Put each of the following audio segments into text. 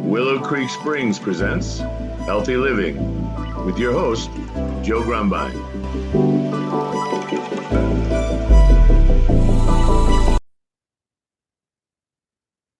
Willow Creek Springs presents Healthy Living with your host, Joe Grumbine.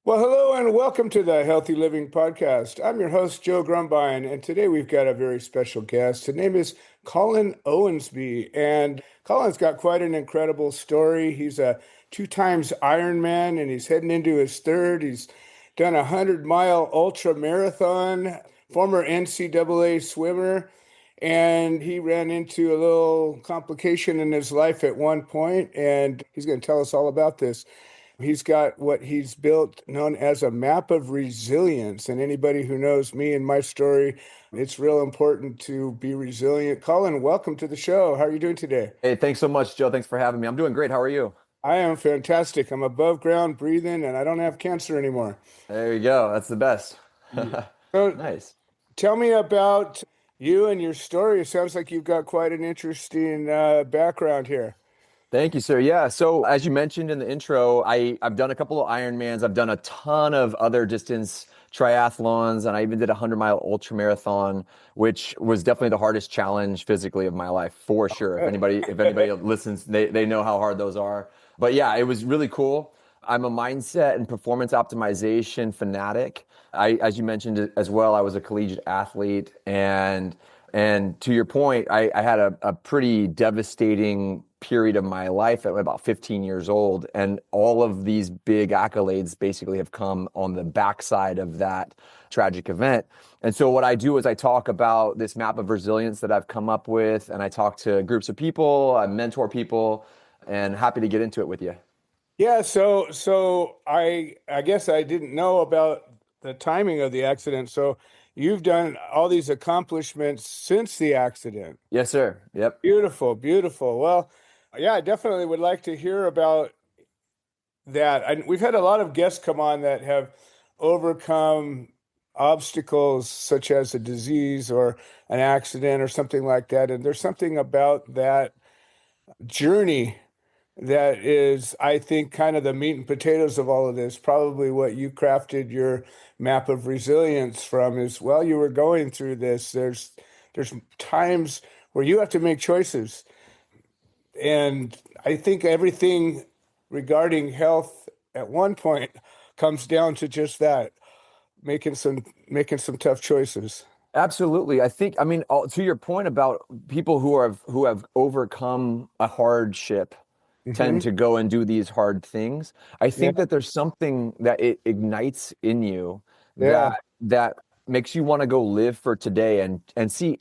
Well, hello and welcome to the Healthy Living Podcast. I'm your host, Joe Grumbine, and today we've got a very special guest. His name is Colin Owensby, and Colin's got quite an incredible story. He's a 2 times Ironman, and he's heading into his third. He's done a 100-mile ultra marathon, former NCAA swimmer, and he ran into a little complication in his life at one point, and he's going to tell us all about this. He's got what he's built known as a map of resilience. And anybody who knows me and my story, it's real important to be resilient. Colin, welcome to the show. How are you doing today? Hey, thanks so much, Joe. Thanks for having me. I'm doing great. How are you? I am fantastic. I'm above ground breathing and I don't have cancer anymore. There you go. That's the best. Yeah. So Nice. tell me about you and your story. It sounds like you've got quite an interesting background here. Thank you, sir. Yeah. So as you mentioned in the intro, I've done a couple of Ironmans. I've done a ton of other distance triathlons, and I even did a 100-mile ultra marathon, which was definitely the hardest challenge physically of my life, for sure. If anybody listens, they know how hard those are. But yeah, it was really cool. I'm a mindset and performance optimization fanatic. As you mentioned as well, I was a collegiate athlete, and to your point, I had a pretty devastating period of my life at about 15 years old. And all of these big accolades basically have come on the backside of that tragic event. And so what I do is I talk about this map of resilience that I've come up with, and I talk to groups of people, I mentor people, and happy to get into it with you. Yeah, so I guess I didn't know about the timing of the accident. So you've done all these accomplishments since the accident. Yes, sir. Yep. Beautiful, beautiful. Well, yeah, I definitely would like to hear about that. We've had a lot of guests come on that have overcome obstacles such as a disease or an accident or something like that. And there's something about that journey that is, I think, kind of the meat and potatoes of all of this. Probably what you crafted your map of resilience from is, well, you were going through this. There's times where you have to make choices. And I think everything regarding health at one point comes down to just that, making some tough choices. Absolutely. To your point about people who have overcome a hardship tend Hmm. to go and do these hard things. I Yeah, think that there's something that it ignites in you yeah. that makes you want to go live for today and see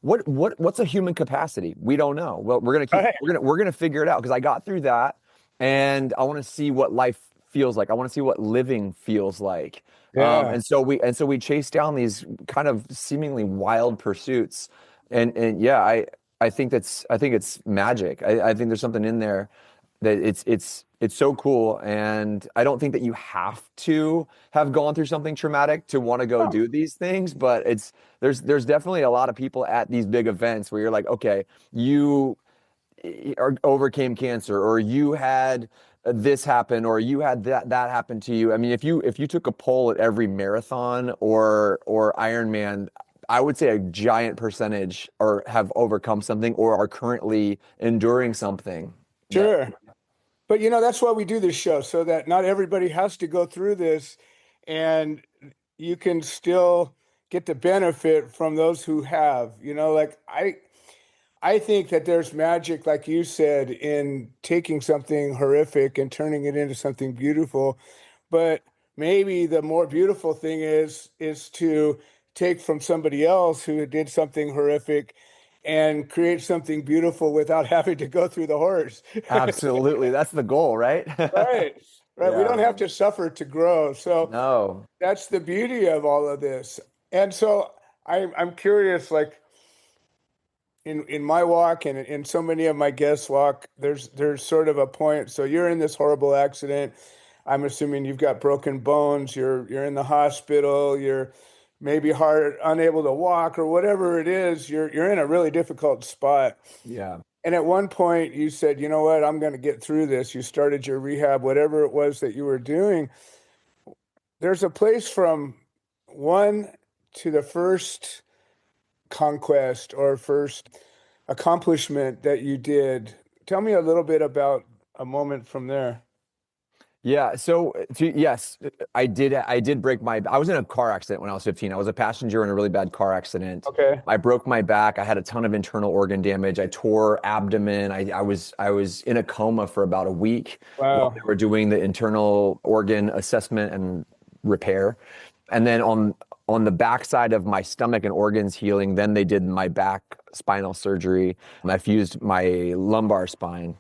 what's a human capacity? We don't know. Well, Right. we're gonna figure it out because I got through that and I want to see what life feels like. I want to see what living feels like. Yeah. And so we chase down these kind of seemingly wild pursuits. And yeah, I think it's magic. I think there's something in there that it's so cool. And I don't think that you have to have gone through something traumatic to want to go Oh, do these things, but there's definitely a lot of people at these big events where you're like, okay, you overcame cancer, or you had this happen, or you had that happen to you. I mean, if you took a poll at every marathon or Ironman, I would say a giant percentage or have overcome something or are currently enduring something. That sure. But that's why we do this show, so that not everybody has to go through this, and you can still get the benefit from those who have. Like I think that there's magic, like you said, in taking something horrific and turning it into something beautiful. But maybe the more beautiful thing is to take from somebody else who did something horrific and create something beautiful without having to go through the horrors. absolutely, that's the goal, right? Right. Right. We don't Yeah. have to suffer to grow. So No. that's the beauty of all of this. And so I'm curious, like in my walk and in so many of my guests' walk, there's sort of a point. So you're in this horrible accident. I'm assuming you've got broken bones, you're in the hospital, you're maybe unable to walk or whatever it is, you're in a really difficult spot. Yeah. And at one point you said, you know what, I'm going to get through this. You started your rehab, whatever it was that you were doing. There's a place from one to the first conquest or first accomplishment that you did. Tell me a little bit about a moment from there. Yeah. So yes, I did break my. I was in a car accident when I was 15. I was a passenger in a really bad car accident. Okay. I broke my back. I had a ton of internal organ damage. I tore abdomen. I was in a coma for about a week while they Wow. were doing the internal organ assessment and repair. And then on the backside of my stomach and organs healing, then they did my back spinal surgery. I fused my lumbar spine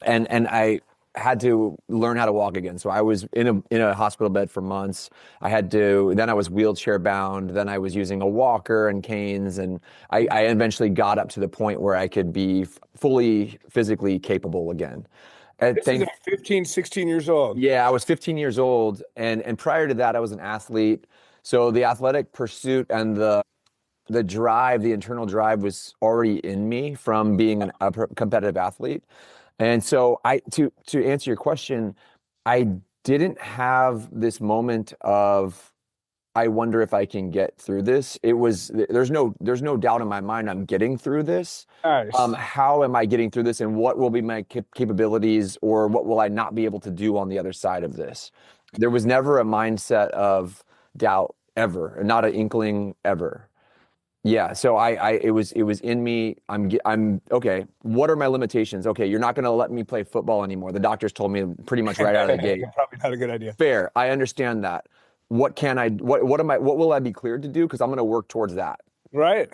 and I had to learn how to walk again. So I was in a hospital bed for months. Then I was wheelchair bound. Then I was using a walker and canes. And I eventually got up to the point where I could be fully physically capable again. And This is at 15, 16 years old. yeah, I was 15 years old. And prior to that, I was an athlete. So the athletic pursuit and the drive, the internal drive was already in me from being a competitive athlete. And so to answer your question, I didn't have this moment of I wonder if I can get through this. It was there's no doubt in my mind I'm getting through this. Nice. How am I getting through this, and what will be my capabilities, or what will I not be able to do on the other side of this? There was never a mindset of doubt ever, not an inkling ever. Yeah, so it was in me. I'm okay. What are my limitations? Okay, you're not going to let me play football anymore. The doctors told me pretty much right out of the gate. Probably not a good idea. Fair. I understand that. What will I be cleared to do? Because I'm going to work towards that. Right.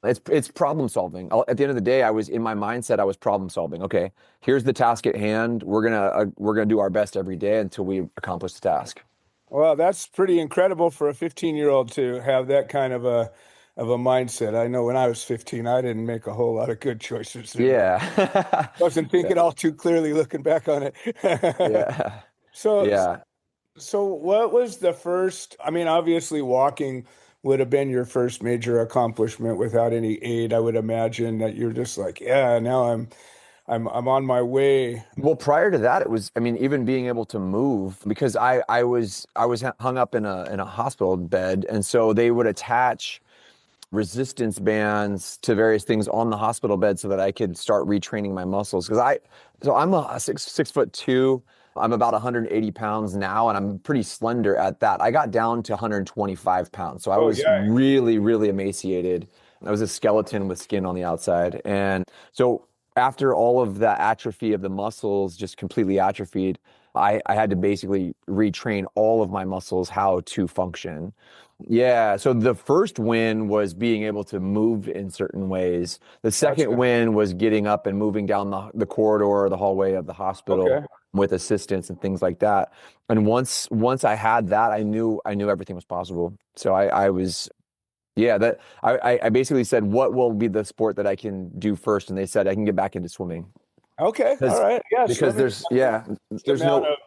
It's problem solving. At the end of the day, I was in my mindset. I was problem solving. Okay, here's the task at hand. We're gonna do our best every day until we accomplish the task. Well, that's pretty incredible for a 15-year-old to have that kind of a mindset. I know when I was 15, I didn't make a whole lot of good choices and Yeah. wasn't thinking all too clearly looking back on it. Yeah. So, Yeah. so what was the first? I mean, obviously walking would have been your first major accomplishment without any aid. I would imagine that you're just like, yeah, now I'm on my way. Well, prior to that, it was, I mean, even being able to move because I was hung up in a hospital bed, and so they would attach resistance bands to various things on the hospital bed so that I could start retraining my muscles. So I'm a 6'2". I'm about 180 pounds now, and I'm pretty slender at that. I got down to 125 pounds, so I Oh was yeah. really, really emaciated. I was a skeleton with skin on the outside, and so after all of that atrophy of the muscles just completely atrophied, I had to basically retrain all of my muscles how to function. Yeah, so the first win was being able to move in certain ways. The second Gotcha. win was getting up and moving down the corridor or the hallway of the hospital Okay. with assistance and things like that. And once I had that, I knew everything was possible. So I was yeah, that I basically said, what will be the sport that I can do first? And they said I can get back into swimming. Okay. All Because right. Yeah, because swimming there's yeah, least there's amount no of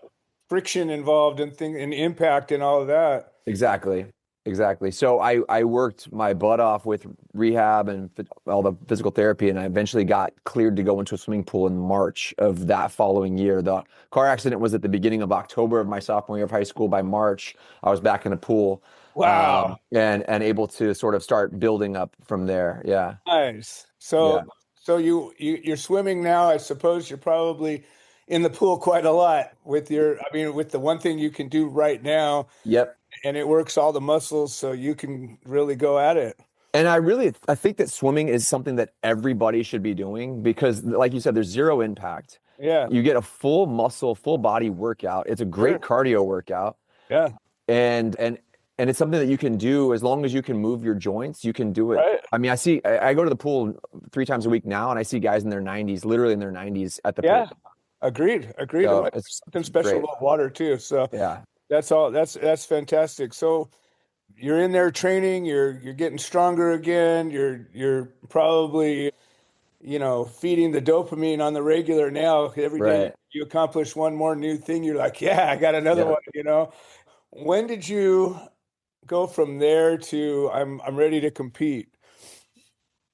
friction involved and impact and all of that. exactly. Exactly. So I worked my butt off with rehab and all the physical therapy, and I eventually got cleared to go into a swimming pool in March of that following year. The car accident was at the beginning of October of my sophomore year of high school. By March, I was back in the pool, Wow. and able to sort of start building up from there. Yeah. Nice. Yeah. So you're swimming now. I suppose you're probably in the pool quite a lot with I mean, with the one thing you can do right now, Yep. and it works all the muscles, so you can really go at it. And I think that swimming is something that everybody should be doing because, like you said, there's zero impact. Yeah. You get a full muscle, full body workout. It's a Sure. great cardio workout, Yeah. and it's something that you can do as long as you can move your joints. You can do it. Right. I mean, I go to the pool 3 times a week now, and I see guys in their 90s, literally in their 90s at the Yeah. pool. Agreed. Agreed. So Well, it's something special great. about water too. So Yeah. that's all. That's fantastic. So you're in there training. You're getting stronger again. You're probably feeding the dopamine on the regular now. Every day Right. you accomplish one more new thing, you're like, yeah, I got another Yeah. one. When did you go from there to I'm ready to compete?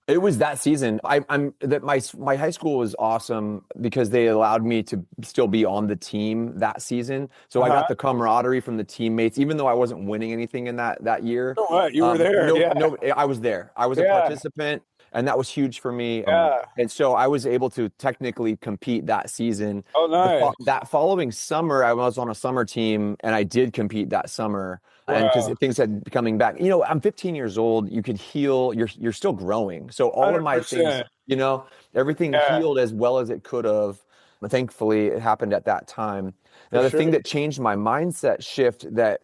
It was that season. I'm that my high school was awesome because they allowed me to still be on the team that season. So I Uh-huh. got the camaraderie from the teammates, even though I wasn't winning anything in that year. So what? You were there. No, Yeah. no, I was there. I was a Yeah. participant, and that was huge for me. Yeah. And so I was able to technically compete that season. Oh, nice. That following summer, I was on a summer team, and I did compete that summer. And because Wow. things had coming back, I'm 15 years old. You could heal. You're still growing. So all of my things, 100%. everything Yeah, healed as well as it could have. Thankfully, it happened at that time. for Now, the sure. thing that changed my mindset shift that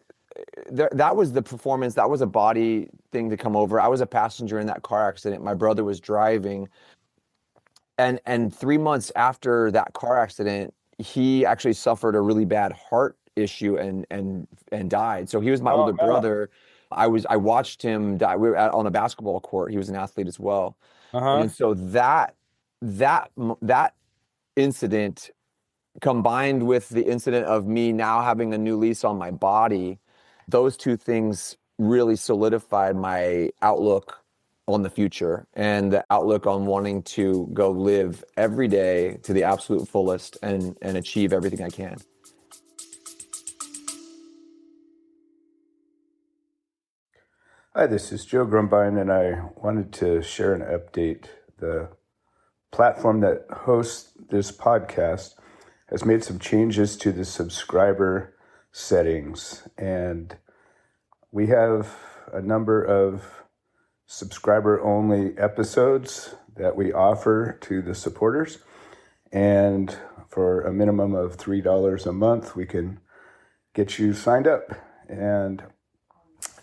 was the performance. That was a body thing to come over. I was a passenger in that car accident. My brother was driving, and 3 months after that car accident, he actually suffered a really bad heart issue and died. So he was my Oh, older no. brother. I watched him die. We were on a basketball court. He was an athlete as well, Uh-huh. and so that incident combined with the incident of me now having a new lease on my body, those two things really solidified my outlook on the future and the outlook on wanting to go live every day to the absolute fullest and achieve everything I can. Hi, this is Joe Grumbine, and I wanted to share an update. The platform that hosts this podcast has made some changes to the subscriber settings, and we have a number of subscriber-only episodes that we offer to the supporters. And for a minimum of $3 a month, we can get you signed up. And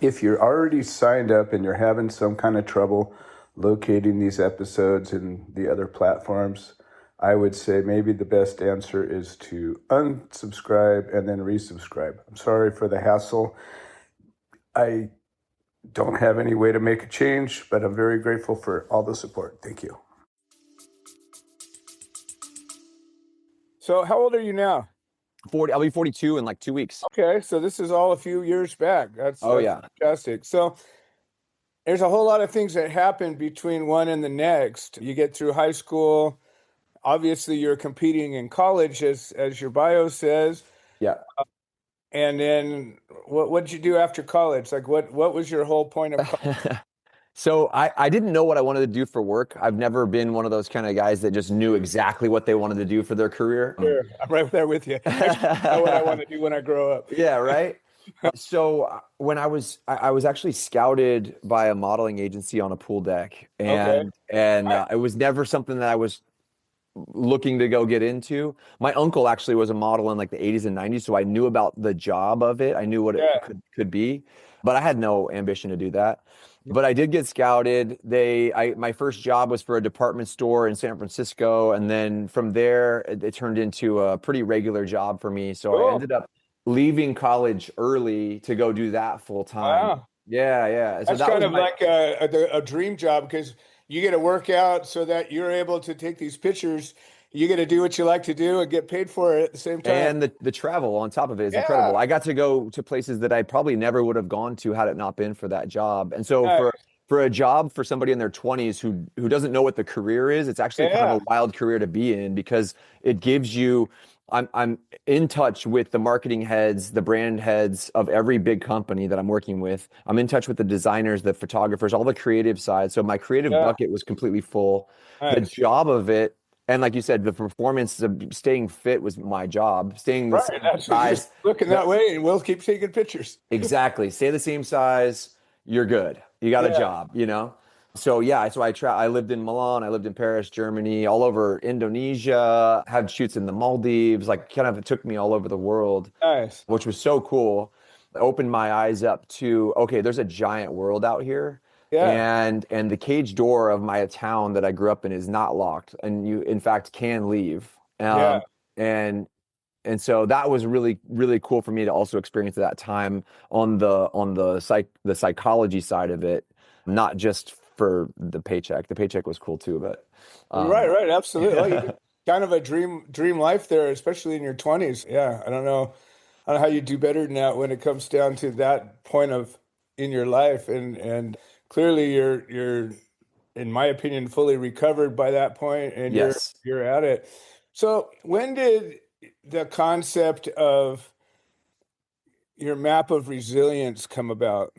if you're already signed up and you're having some kind of trouble locating these episodes in the other platforms, I would say maybe the best answer is to unsubscribe and then resubscribe. I'm sorry for the hassle. I don't have any way to make a change, but I'm very grateful for all the support. Thank you. So how old are you now? 40. I'll be 42 in like 2 weeks. Okay, so this is all a few years back. Oh That's yeah. fantastic. So there's a whole lot of things that happen between one and the next. You get through high school. Obviously, you're competing in college, as your bio says. Yeah. And then what did you do after college? Like what was your whole point of college? So I didn't know what I wanted to do for work. I've never been one of those kind of guys that just knew exactly what they wanted to do for their career. Sure, I'm right there with you. I just know what I want to do when I grow up. Yeah, right. So when I was actually scouted by a modeling agency on a pool deck, Okay. and it was never something that I was looking to go get into. My uncle actually was a model in like the 80s and 90s, so I knew about the job of it. I knew what it Yeah. could be, but I had no ambition to do that. But I did get scouted. My first job was for a department store in San Francisco, and then from there it turned into a pretty regular job for me. So I Cool. ended up leaving college early to go do that full time. Wow. Yeah, yeah. So That's that kind was of like a dream job because you get to work out so that you're able to take these pictures. You get to do what you like to do and get paid for it at the same time. and the travel on top of it is Yeah. incredible. I got to go to places that I probably never would have gone to had it not been for that job. And so Nice. for a job for somebody in their 20s who doesn't know what the career is, it's actually kind of Yeah. a wild career to be in because it gives you I'm in touch with the marketing heads, the brand heads of every big company that I'm working with. I'm in touch with the designers, the photographers, all the creative side. So my creative Yeah. bucket was completely full. The Nice. job of it, and like you said, the performance of staying fit was my job. Staying the Right. same That's size. just looking that way, and we'll keep taking pictures. Exactly. Stay the same size. You're good. You got a Yeah. job. So yeah, so I lived in Milan, I lived in Paris, Germany, all over Indonesia, had shoots in the Maldives, like kind of it took me all over the world, Nice. which was so cool. It opened my eyes up to, okay, there's a giant world out here. Yeah. And the cage door of my town that I grew up in is not locked, and you in fact can leave. Yeah. And and so that was really really cool for me to also experience at that time on the psychology side of it, not just for the paycheck. The paycheck was cool too, but Right. um, Right. Absolutely. Well, you get kind of a dream life there, especially in your 20s. Yeah. I don't know. I don't know how you do better than that when it comes down to that point of in your life, and clearly you're in my opinion, fully recovered by that point, and Yes. you're at it. So when did the concept of your map of resilience come about?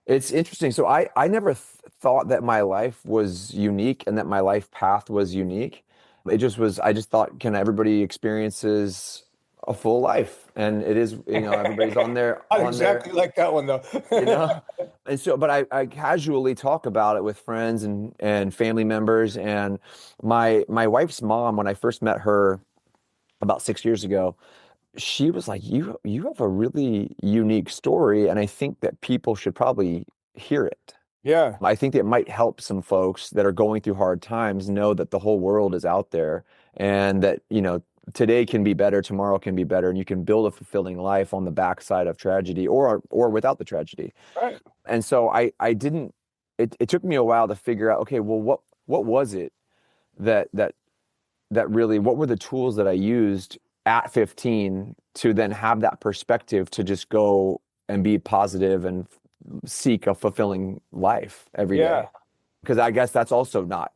It's interesting. So I never thought that my life was unique and that my life path was unique. It just was, I just thought, can everybody experiences a full life? And it is, everybody's Not on their, exactly like that one though. you know? And so, but I casually talk about it with friends and family members. And my wife's mom, when I first met her about 6 years ago, she was like, you have a really unique story, and I think that people should probably hear it. Yeah, I think it might help some folks that are going through hard times know that the whole world is out there, and that, today can be better, tomorrow can be better, and you can build a fulfilling life on the backside of tragedy or without the tragedy. right. And so I didn't, it took me a while to figure out, okay, well, what was it that that that really, what were the tools that I used at 15 to then have that perspective to just go and be positive and seek a fulfilling life every Yeah. day? Because I guess that's also not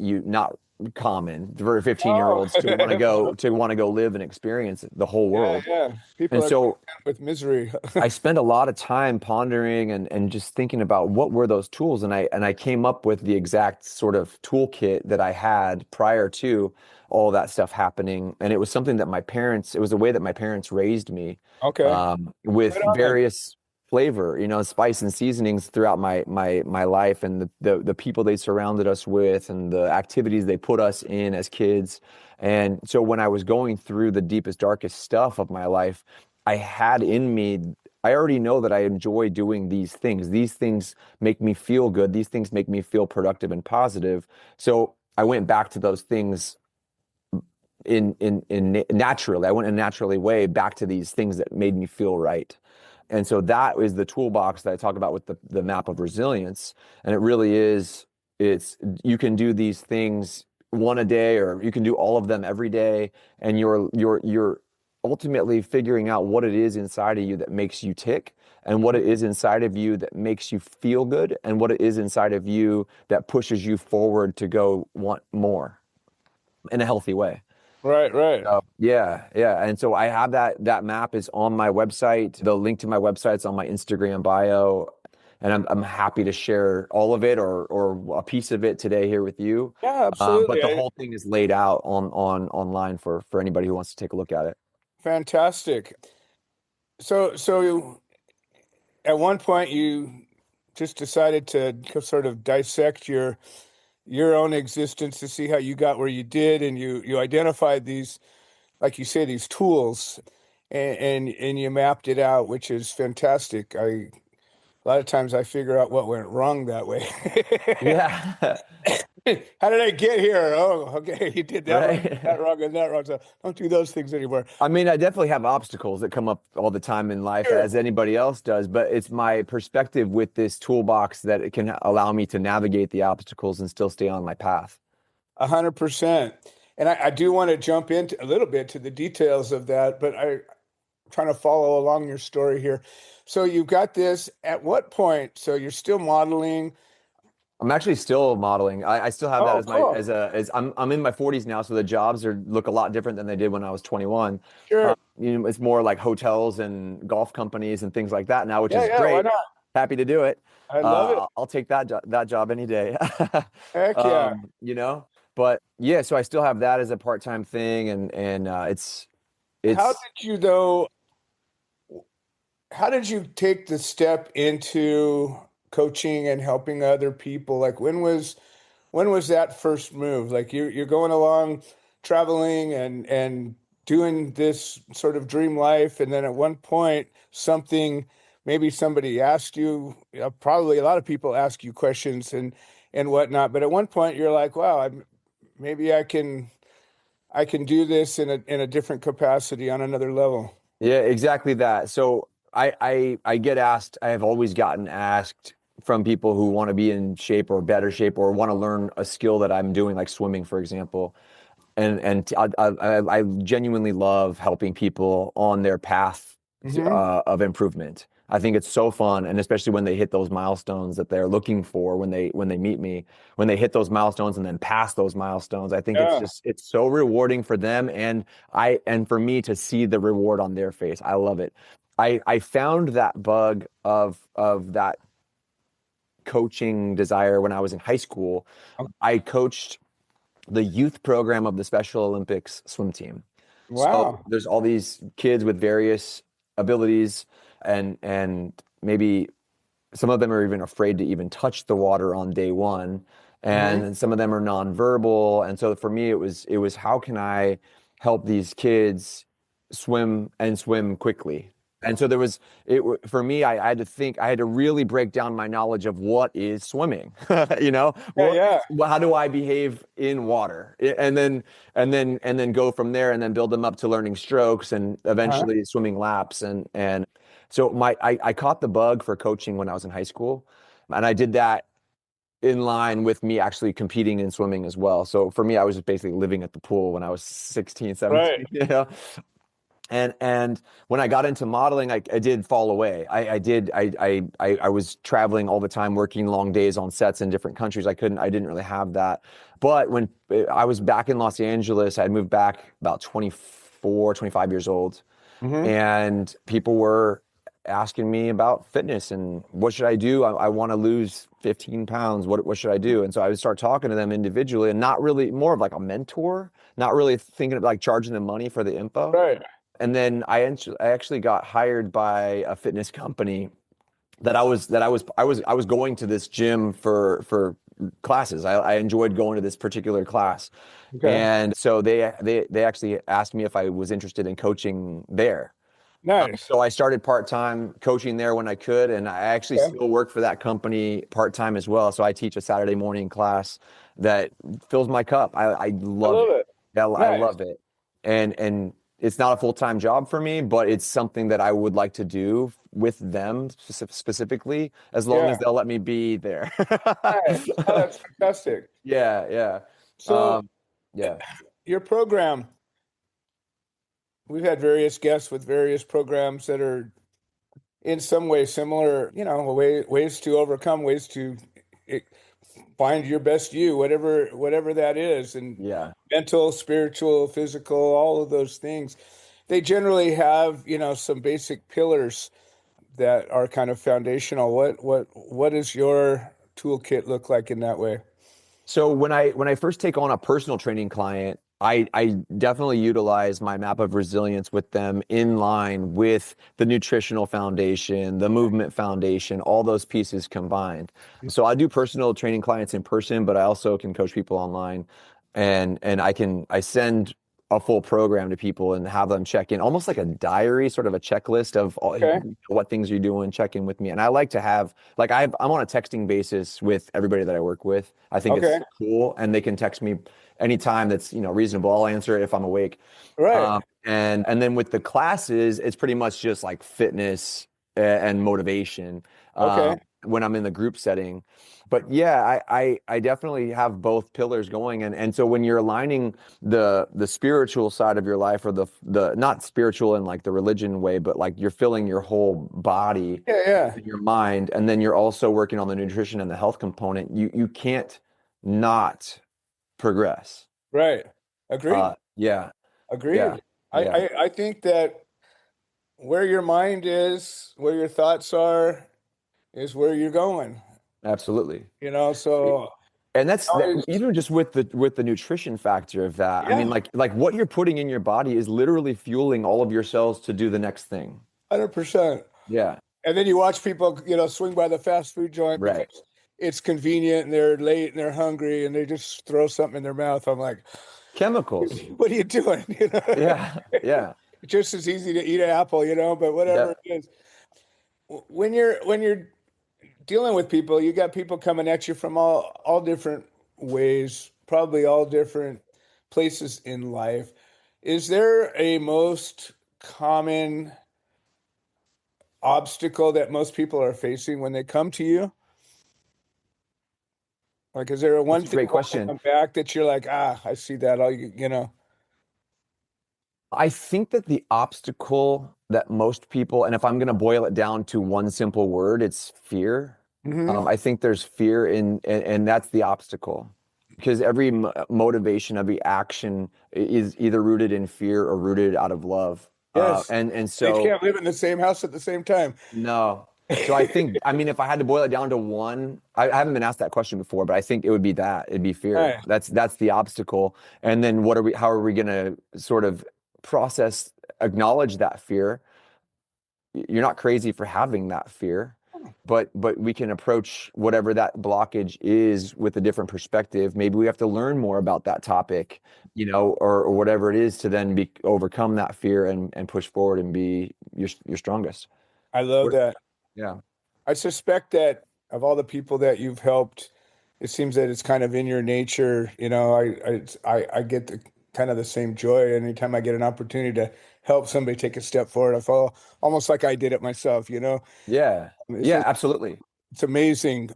common for 15-year-olds Oh, to want to go live and experience the whole yeah, world. yeah. People And are so content with misery. I spent a lot of time pondering and just thinking about what were those tools, and I came up with the exact sort of toolkit that I had prior to all that stuff happening. And it was something that it was a way that my parents raised me, Okay. with Right on. various flavor, spice and seasonings throughout my life, and the people they surrounded us with and the activities they put us in as kids. And so when I was going through the deepest, darkest stuff of my life, I had in me, I already know that I enjoy doing these things. These things make me feel good. These things make me feel productive and positive. So I went back to those things in naturally. I went in a naturally way back to these things that made me feel right. And so that is the toolbox that I talk about with the map of resilience. And it really is, you can do these things one a day, or you can do all of them every day. And you're ultimately figuring out what it is inside of you that makes you tick, and what it is inside of you that makes you feel good, and what it is inside of you that pushes you forward to go want more in a healthy way. Right, right. So, yeah, yeah. And so I have that map is on my website. The link to my website's on my Instagram bio. And I'm happy to share all of it, or a piece of it today here with you. Yeah, But absolutely. the whole thing is laid out online for anybody who wants to take a look at it. Fantastic. So at one point you just decided to sort of dissect your own existence to see how you got where you did, and you identified these, like you say, these tools, and you mapped it out, which is fantastic. A lot of times I figure out what went wrong that way. Yeah. How did I get here? Oh, okay, you did that wrong, Right. that wrong, and that wrong. So don't do those things anymore. I mean, I definitely have obstacles that come up all the time in life, Sure. as anybody else does, but it's my perspective with this toolbox that it can allow me to navigate the obstacles and still stay on my path. 100%. And I do want to jump into a little bit to the details of that, but I'm trying to follow along your story here. So you've got this at what point? So you're still modeling. I'm actually still modeling. I still have that Oh, as my cool. as I'm in my 40s now, so the jobs look a lot different than they did when I was 21. Sure. It's more like hotels and golf companies and things like that now, which Yeah, is yeah, why great. not? Happy to do it. I love it. I'll take that job any day. Heck yeah. Um, you know, but yeah, so I still have that as a part-time thing, and How it's did you though, how did you take the step into coaching and helping other people? Like when was that first move? Like you're going along traveling and doing this sort of dream life, and then at one point something, maybe somebody asked you, probably a lot of people ask you questions and whatnot, but at one point you're like, wow, maybe I can do this in a different capacity on another level. Yeah, exactly that. So I get asked, I have always gotten asked from people who want to be in shape or better shape or want to learn a skill that I'm doing, like swimming, for example. And I genuinely love helping people on their path Hmm. of improvement. I think it's so fun, and especially when they hit those milestones that they're looking for when they meet me, when they hit those milestones and then pass those milestones. I think Yeah. it's so rewarding for them and for me to see the reward on their face. I love it. I found that bug of that coaching desire when I was in high school. I coached the youth program of the Special Olympics swim team. So Wow. there's all these kids with various abilities and maybe some of them are even afraid to even touch the water on day one. Hmm. And some of them are nonverbal. And so for me, it was how can I help these kids swim and swim quickly? And so for me, I had to think, I had to really break down my knowledge of what is swimming, Yeah, yeah. how do I behave in water? And then go from there and then build them up to learning strokes and Uh-huh. eventually swimming laps. And so I caught the bug for coaching when I was in high school, and I did that in line with me actually competing in swimming as well. So for me, I was just basically living at the pool when I was 16, Right. 17. And when I got into modeling, I did fall away. I was traveling all the time, working long days on sets in different countries. I didn't really have that. But when I was back in Los Angeles, I had moved back about 24, 25 years old, Hmm. and people were asking me about fitness and what should I do? I want to lose 15 pounds. What should I do? And so I would start talking to them individually and not really more of like a mentor, not really thinking of like charging them money for the info. Right. And then I actually got hired by a fitness company I was going to this gym for classes. I enjoyed going to this particular class. Okay. And so they actually asked me if I was interested in coaching there. Nice. So I started part-time coaching there when I could, and I actually Okay. still work for that company part-time as well. So I teach a Saturday morning class that fills my cup. I I love love it. it. Yeah, I Nice. love it. And it's not a full-time job for me, but it's something that I would like to do with them specifically, as long as Yeah. they'll let me be there. Nice. Oh, that's fantastic. Yeah, yeah. So Um, yeah. your program, we've had various guests with various programs that are in some way similar, ways to overcome, ways to eh, find your best you, whatever that is, and Yeah. mental, spiritual, physical, all of those things. They generally have, some basic pillars that are kind of foundational. What does your toolkit look like in that way? So when I first take on a personal training client, I definitely utilize my map of resilience with them in line with the nutritional foundation, the movement foundation, all those pieces combined. So I do personal training clients in person, but I also can coach people online, and I send a full program to people and have them check in, almost like a diary, sort of a checklist of Okay. what things you're doing, check in with me. And I like to have like I'm on a texting basis with everybody that I work with. I think Okay. it's cool, and they can text me anytime that's reasonable. I'll answer it if I'm awake. Right. And then with the classes, it's pretty much just like fitness and motivation Okay. when I'm in the group setting. But yeah, I definitely have both pillars going, and so when you're aligning the spiritual side of your life, or the not spiritual in like the religion way, but like you're filling your whole body Yeah, yeah. and your mind, and then you're also working on the nutrition and the health component, you can't not progress. Right. Agreed. Yeah, yeah, Agreed. I, yeah, I, I think that where your mind is, where your thoughts are, is where you're going. absolutely. So And that's that, always, even just with the nutrition factor of that. I mean, yeah, like what you're putting in your body is literally fueling all of your cells to do the next thing. 100%. Yeah, And then you watch people, swing by the fast food joint right. because it's convenient and they're late and they're hungry and they just throw something in their mouth. I'm like, Chemicals. what are you doing? Yeah, yeah, It's just as easy to eat an apple, but whatever yeah, it is. When you're dealing with people, you got people coming at you from all different ways, probably all different places in life. Is there a most common obstacle that most people are facing when they come to you? Like, is there a that's one a thing great holding question. them back that you're like, I see that? I think that the obstacle that most people, and if I'm going to boil it down to one simple word, it's fear. Hmm. I think there's fear and that's the obstacle, because every motivation, every action is either rooted in fear or rooted out of love. Yes. And They so can't live in the same house at the same time. no. So I think, I mean, if I had to boil it down to one, I haven't been asked that question before, but I think it would be that. It'd be fear. Right. That's the obstacle. And then how are we going to sort of process, acknowledge that fear? You're not crazy for having that fear, but we can approach whatever that blockage is with a different perspective. Maybe we have to learn more about that topic, or whatever it is, to then overcome that fear and push forward and be your strongest. I love What, that. yeah. I suspect that of all the people that you've helped, it seems that it's kind of in your nature. I get the kind of the same joy anytime I get an opportunity to help somebody take a step forward. I feel almost like I did it myself. Yeah. It's Yeah, just, absolutely. it's amazing.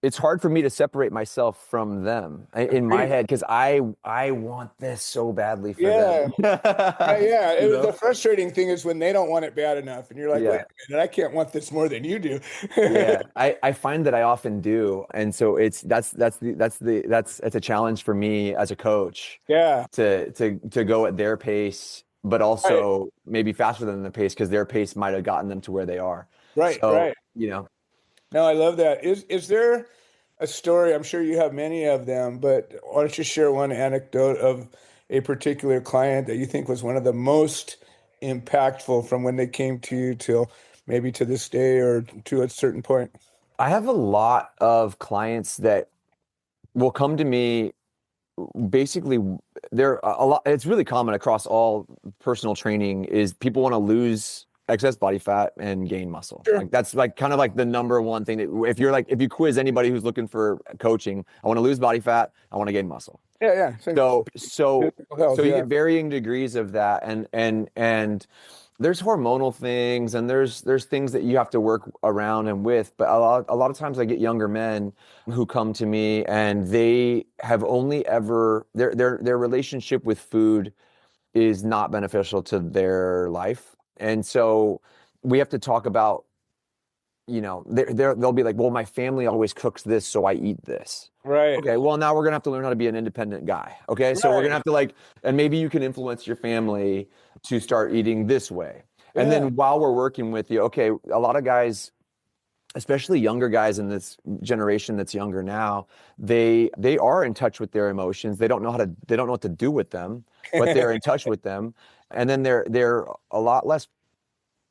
It's hard for me to separate myself from them in my Agreed. head, because I want this so badly for Yeah. them. Yeah, yeah. You The know? frustrating thing is when they don't want it bad enough, and you're like, wait Yeah. a minute, I can't want this more than you do. Yeah, I find that I often do, and so that's a challenge for me as a coach Yeah. to go at their pace, but Right. also maybe faster than the pace, because their pace might have gotten them to where they are. Right. So, Right. No, I love that. Is there a story? I'm sure you have many of them, but why don't you share one anecdote of a particular client that you think was one of the most impactful from when they came to you till maybe to this day or to a certain point? I have a lot of clients that will come to me. Basically, there a lot, it's really common across all personal training, is people want to lose excess body fat and gain muscle. Sure. Like that's like kind of like the number one thing that, if you quiz anybody who's looking for coaching, I want to lose body fat, I want to gain muscle. Yeah, yeah. Same. Physical So health. you Yeah. get varying degrees of that, and there's hormonal things, and there's things that you have to work around and with. But a lot of times I get younger men who come to me, and they have only ever their relationship with food is not beneficial to their life. And so we have to talk about, they'll be like, well, my family always cooks this, so I eat this. Right. Okay, well, now we're gonna have to learn how to be an independent guy. Okay, so we're gonna Right. have to and maybe you can influence your family to start eating this way. And Yeah. then while we're working with you, okay, a lot of guys, especially younger guys in this generation that's younger now, they are in touch with their emotions. They don't know what to do with them, but they're in touch with them. And then they're a lot less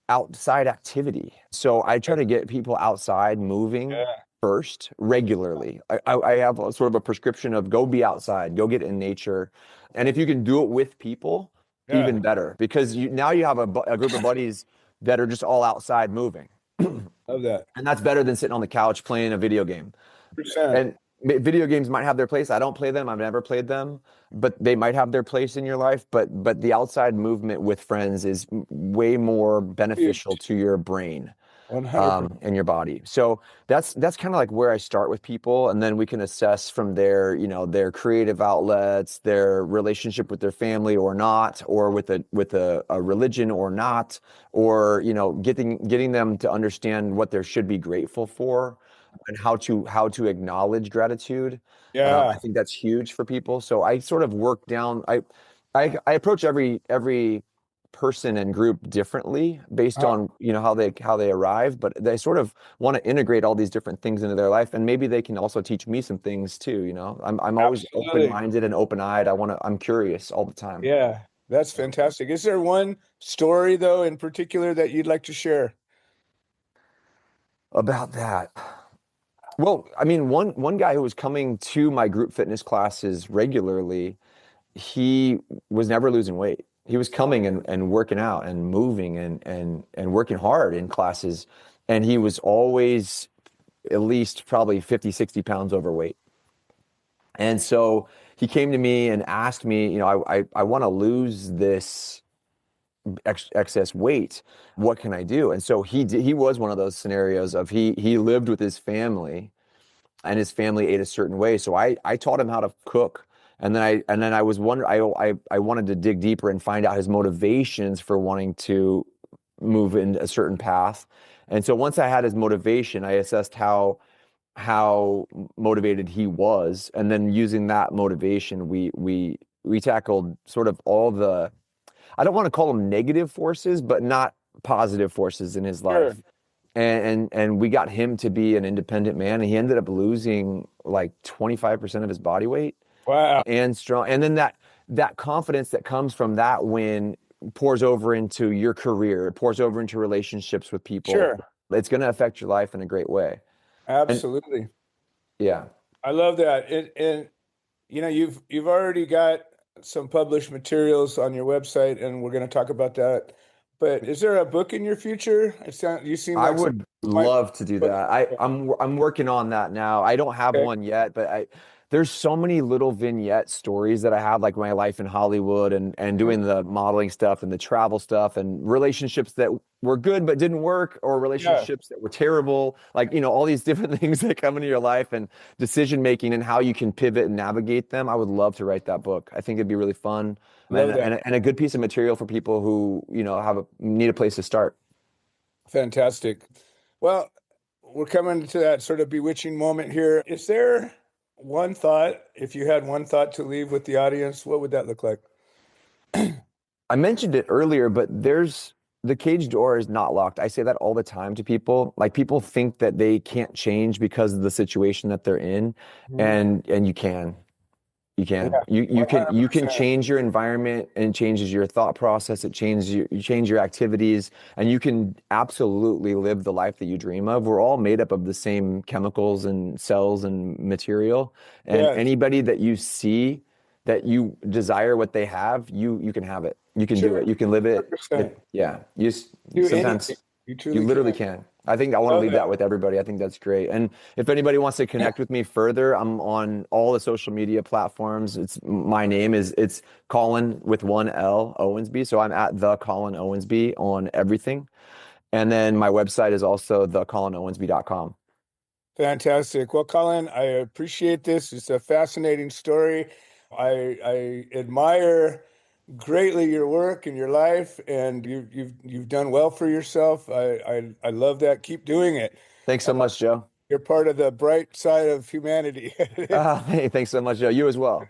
outside activity. So I try to get people outside moving Yeah. first regularly. I have a sort of a prescription of go be outside, go get in nature. And if you can do it with people, Yeah. even better, because now you have a group of buddies that are just all outside moving. Love that. And that's better than sitting on the couch playing a video game. 100%. And video games might have their place. I don't play them. I've never played them, but they might have their place in your life. But the outside movement with friends is way more beneficial Huge. to your brain, 100%. and your body. So that's kind of like where I start with people, and then we can assess from there, their creative outlets, their relationship with their family or not, or with a religion or not, or getting them to understand what they should be grateful for, and how to acknowledge gratitude. I Yeah. think that's huge for people. So I sort of work down. I approach every person and group differently based Uh, on how they arrive, but they sort of want to integrate all these different things into their life, and maybe they can also teach me some things too. I'm always Absolutely. open-minded and open-eyed. I'm curious all the time. Yeah, that's Yeah. fantastic. Is there one story, though, in particular that you'd like to share? About that. Well, I mean, one guy who was coming to my group fitness classes regularly, he was never losing weight. He was coming and working out and moving and working hard in classes. And he was always at least probably 50, 60 pounds overweight. And so he came to me and asked me, I want to lose this excess weight. What can I do? And so he was one of those scenarios of he lived with his family, and his family ate a certain way. So I taught him how to cook. And then I was wondering, I wanted to dig deeper and find out his motivations for wanting to move in a certain path. And so once I had his motivation, I assessed how motivated he was, and then using that motivation, we tackled sort of all the, I don't want to call them negative forces, but not positive forces in his Sure. life. And we got him to be an independent man, and he ended up losing like 25% of his body weight Wow. and strong. And then that confidence that comes from that win pours over into your career, it pours over into relationships with people. Sure. It's going to affect your life in a great way. And Absolutely. yeah. I love that. And you've already got some published materials on your website, and we're going to talk about that. But is there a book in your future? You seem I like some would might. love to do that. I'm working on that now. I don't have Okay. one yet, but there's so many little vignette stories that I have, like my life in Hollywood and doing the modeling stuff and the travel stuff and relationships that were good but didn't work, or Yeah, relationships that were terrible. Like, all these different things that come into your life, and decision making and how you can pivot and navigate them. I would love to write that book. I think it'd be really fun and love that. and a good piece of material for people who, need a place to start. Fantastic. Well, we're coming to that sort of bewitching moment here. Is there one thought, if you had one thought to leave with the audience, what would that look like? I mentioned it earlier, but the cage door is not locked. I say that all the time to people. Like, people think that they can't change because of the situation that they're in, Mhm. and you can. You Yeah, can. You can 100%. change your environment, and it changes your thought process. It changes you change your activities, and you can absolutely live the life that you dream of. We're all made up of the same chemicals and cells and material. And Yes, anybody that you see that you desire what they have, you can have it. You can do sure. it. You can live it. 100%. Yeah. Do anything. Sometimes You you truly literally can. can. I think I want to Love leave that. that with everybody. I think that's great. And if anybody wants to connect with me further, I'm on all the social media platforms. It's Colin with one L Owensby. So I'm at the Colin Owensby on everything. And then my website is also thecolinowensby.com. Fantastic. Well, Colin, I appreciate this. It's a fascinating story. I admire greatly your work and your life, and you've done well for yourself. I love that. Keep doing it. Thanks so much, Joe. You're part of the bright side of humanity. Hey, thanks so much, Joe. You as well.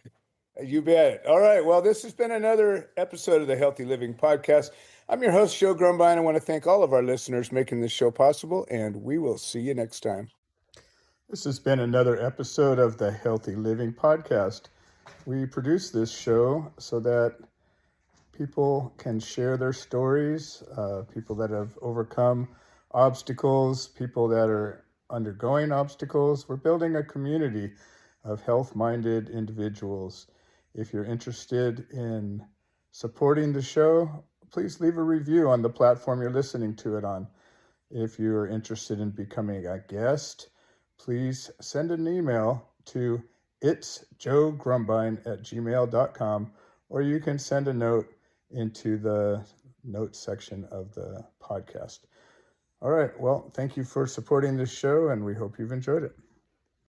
You bet. All right. Well, this has been another episode of the Healthy Living Podcast. I'm your host, Joe Grumbine. I want to thank all of our listeners making this show possible, and we will see you next time. This has been another episode of the Healthy Living Podcast. We produce this show so that people can share their stories, people that have overcome obstacles, people that are undergoing obstacles. We're building a community of health-minded individuals. If you're interested in supporting the show, please leave a review on the platform you're listening to it on. If you're interested in becoming a guest, please send an email to itsjoegrumbine@gmail.com, or you can send a note into the notes section of the podcast. All right. Well, thank you for supporting this show, and we hope you've enjoyed it.